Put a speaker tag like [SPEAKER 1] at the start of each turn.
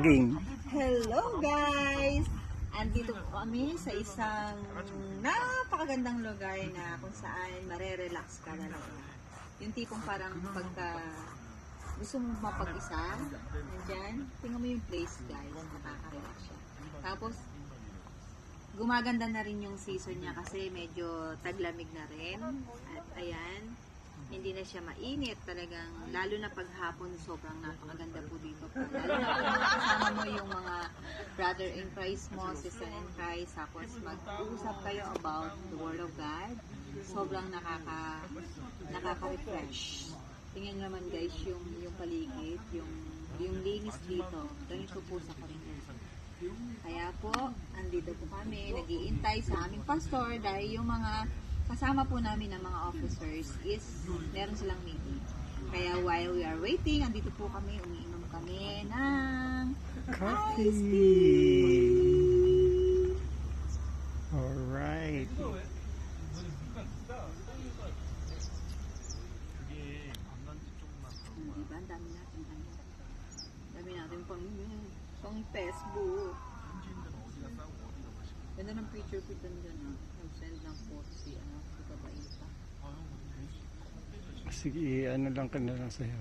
[SPEAKER 1] Game.
[SPEAKER 2] Hello guys! Andito po kami sa isang napakagandang lugar na kung saan marerelax ka talaga. Yung tipong parang pagka gusto mo mapag-isa, nandyan, tingnan mo yung place guys, nakaka-relax siya. Tapos, gumaganda na rin yung season niya kasi medyo taglamig na rin. At ayan, hindi na siya mainit talagang, lalo na paghapon sobrang napakaganda po dito po. Lalo na kung kasama mo yung mga brother in Christ mo, sister in Christ, tapos mag-uusap kayo about the Word of God, sobrang nakaka-refresh. Tingnan naman guys yung paligid, yung linis dito, ganito po sa Corinto. Kaya po, andito po kami, nag-iintay sa aming pastor dahil yung mga kasama po namin ng mga officers is meron silang meeting. Kaya while we are waiting, andito po kami, umiinom kami ng iced tea.
[SPEAKER 1] Alright.
[SPEAKER 2] Diba? Ang dami natin. Dami natin pang Facebook. Ganda ng picture ko dyan nag-send ng photo si babaita.
[SPEAKER 1] Sige, ano lang ka na lang sa'yo.